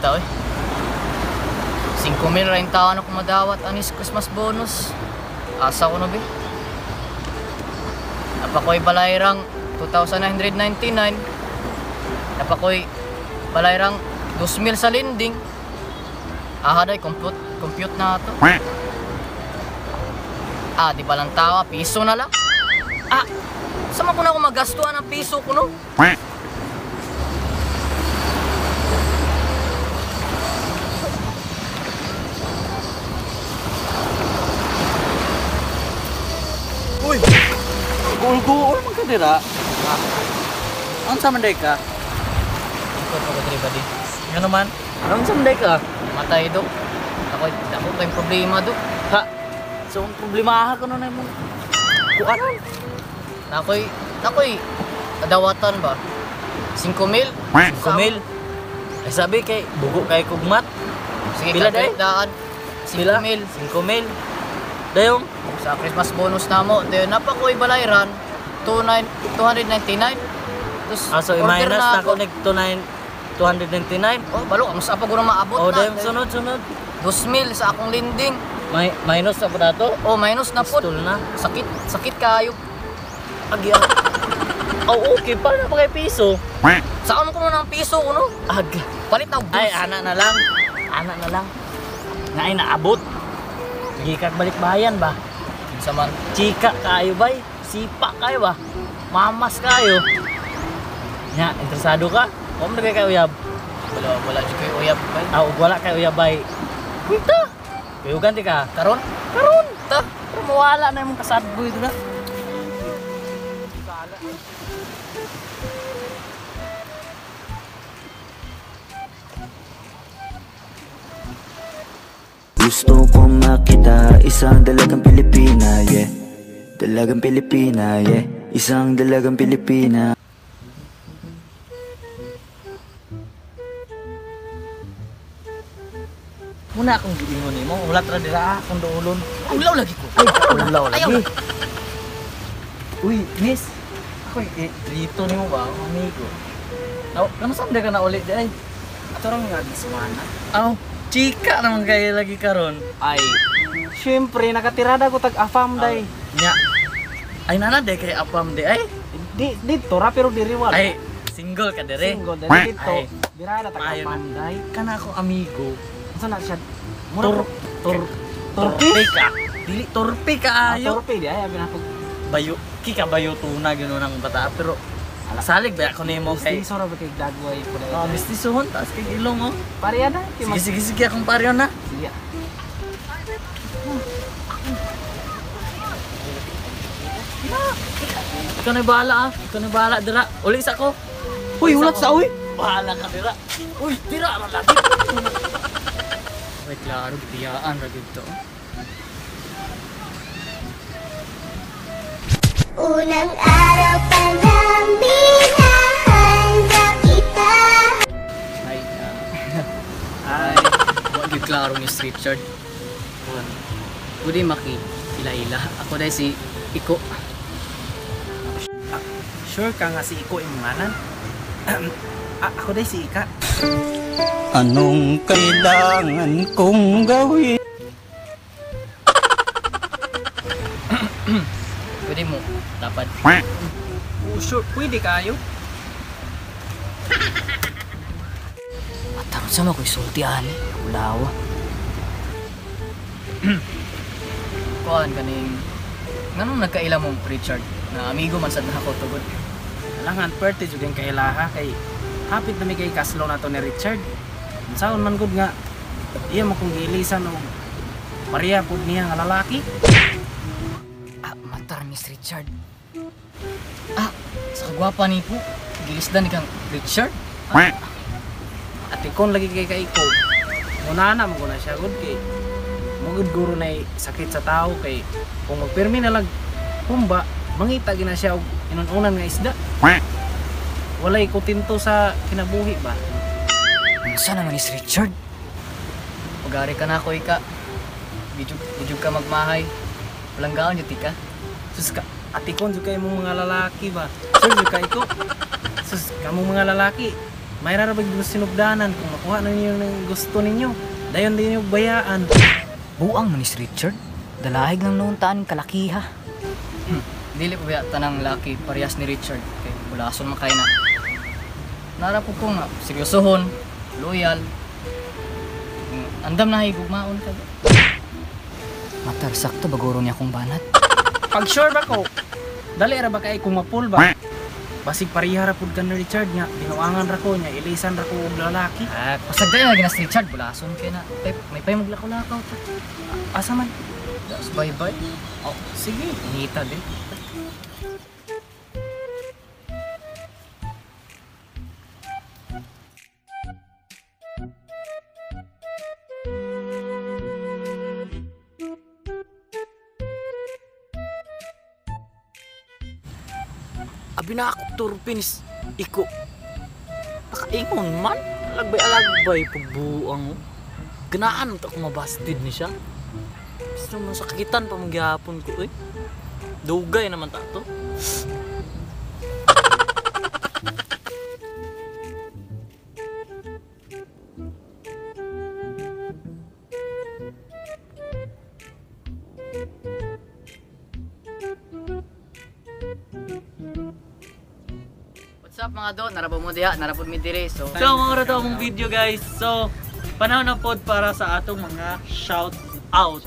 kita eh. 5,000 rin taon ako madawat anis Christmas bonus. Asa ko no be? Napakoy balayrang 2,999. Napakoy balayrang 2,000 sa lending. Day compute na to. Di ba lang tawa, piso na lang? Sama ko na ako magastuhan ng piso ko, no? Uy! Guul-guul man ka dira. Ano sa manday ka? Ikot ako diri ba di? Nga naman? Ano sa manday ka? Matay, Dok. Ako tayong problema, Dok. Ha? So, ang problema ka na mo. Kuanan? Nakoy, adawatan ba? 5,000? 5,000? Ay sabi kay, bugo kay kugmat. Sige, Pila, day? daan. 5,000. 5,000? Dayong? Sa Christmas bonus na mo. Dayon, napakoy balayran. 299. Tapos, So, i-minus na ako nag 299. Oh, balo, mas apa ko na maabot na. Dayong sunod. 2,000 sa akong lending. Minus na po na to? Minus na po. Stol na. Sakit kayo. Agi okay. Paano pa kay piso? Saan ko na ng piso ko, no? Palit na og Ay, dulce. anak na lang. Nga ay naabot. Lagi kag balik bayan ba? Sa man. Chika kayo bay. Sipa kayo ba? Mamas kayo. Nya, interesado ka? Kung na kayo uyab? Wala dyan kayo uyab. Bay. Wala kayo uyab bay. Kuita. Kayo ganti ka. Karon? Ta. Pero mawala na yung kasadbo ito na. Gusto kong makita isang dalagang Pilipina, yeah. Dalagang Pilipina, yeah. Isang dalagang Pilipina. Muna akong giingon nimo, ulat ra dira akong duulon. Ulaw lagi ko. Ulaw lagi. Ayaw. Uy, miss. Ako dito nimo ba, amigo? Namasam ka na ulit di ay. Atorang nga di semana. Chika naman kayo lagi karon. Ay. Siyempre, nakatirada ko tag-afam day. Nya. Ay nana de kay apam de ay. Dito ra pero diri wala. Ay, single ka dire. Single dari dito. Ay. Birada tag-afam day. Kana ako amigo. Asa na siya? Torpe ka. Dili torpe ka ayo. Torpe di ay abi na ko. Bayo, kika bayo tuna gino nang bata pero salig ba ako nimo kay. Mistiso ra ba kay dagway ko day. Mistisuhon tas kay ilong oh. Pariyada. Sige akong pariyon na. Sige. Ikaw na bahala dira. Ulis ako. Uy, ulat sa uy. Bahala ka dira. Uy, dira man lagi. Ay, klaro, biyaan ra dito. Unang araw pa lang binahanda kita. Ay, wag yung klaro ni Street Chart. Pwede maki-ila-ila. Ako dahil si Iko. Sure ka nga si Iko imunganan? Ako day si Ika. Anong kailangan kong gawin? Pwede mo, dapat. Sure, pwede kayo. At sama ko isultihan. Ulawa. Kuhaan ka ning... Ganun nagkaila mong Richard? Na amigo man sa ako tugod. Alangan, pwerte jud yung kailaha kay hapit na may kay kaslo na to ni Richard. Saan man gud nga iya mo kung giilisan o pareha pud niya nga lalaki. Matar Miss Richard. Sa kagwapa ni po. Gilisdan ni kang Richard. At ikon lagi kay Iko. Unana mo na siya gud kay mugod guro na sakit sa tao kay kung magpirmi na lang humba mangita gina siya og inununan nga isda. Walay kutinto sa kinabuhi ba? Saan naman is Richard? Pagari ka na ako, Ika. Bidyo ka magmahay. Walang gaon yun, Ika. Sus ka, atikon jud kay mong mga lalaki ba? Sus jud kay Iko. Sus kamong mga lalaki. may rarabag sinugdanan kung makuha na ninyo ng gusto ninyo. Dayon din yung bayaan. Buang man ni si Richard. Dalahig lang noon taan kalakiha. Dili pa ba tanang laki parehas ni Richard. Kay bulason man kayo na. Nara po ko nga, seryosohon, loyal. Andam na higugmaon ka ba? Matar, sakto baguro niya kong banat. Pag sure ba ko, dali ra ba kay kung mapul ba? Basig pareha ra pud ka ni Richard nga, binuangan ra ko niya, ilisan ra ko og lalaki. Pasagday na ginas Richard, bulason kayo na. May pay maglakaw-lakaw ta. Asa man? Das bye-bye. Oh, sige, ingita din. Abi na ako turpinis. Iko. Nakaingon man. Alagbay-alagbay pagbuang. Ganaan ito ako mabastid ni siya. Gusto mo sakitan pa magyapon ko eh. Dugay naman tato. What's up mga do? Narabo mo diha, narabo mi dire. So mga rato among video guys. So, panahon na pod para sa atong mga shout out.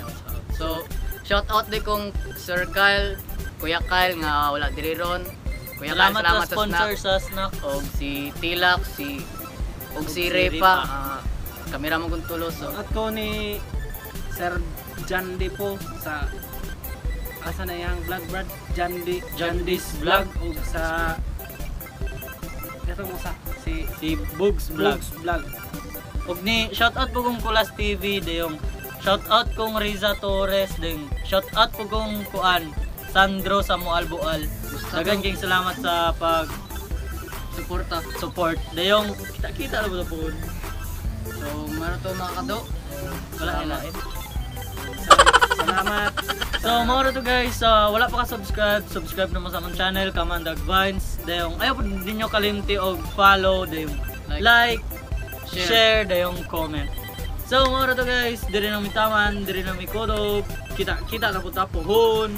So, shout out di kong Sir Kyle, Kuya Kyle nga wala diri ron. Kuya Kyle, Salamat sa sponsor snack. sa snack. Og si Tilak, og si Repa, kamera mo kung tulo. So, At ko ni Sir Jandi po sa asa na yang vlog brad Jandi's vlog ug sa ito mo sa si Bugs Vlog. vlog. Og ni shoutout po kong Kulas TV dayong shoutout kong Riza Torres dayong shoutout po kong kuan Sandro Samuel Bual. Dagan king salamat sa pag support dayong kita-kita na po. so meron to mga kado. Wala hilain. Salamat. So mga to guys, wala pa ka subscribe naman sa among channel Kamandag Vines dayong ayaw po din nyo kalimti og follow dayong like share dayong comment. So mga to guys, diri na mitaman, diri na mi kodog, kita na po tapuhon.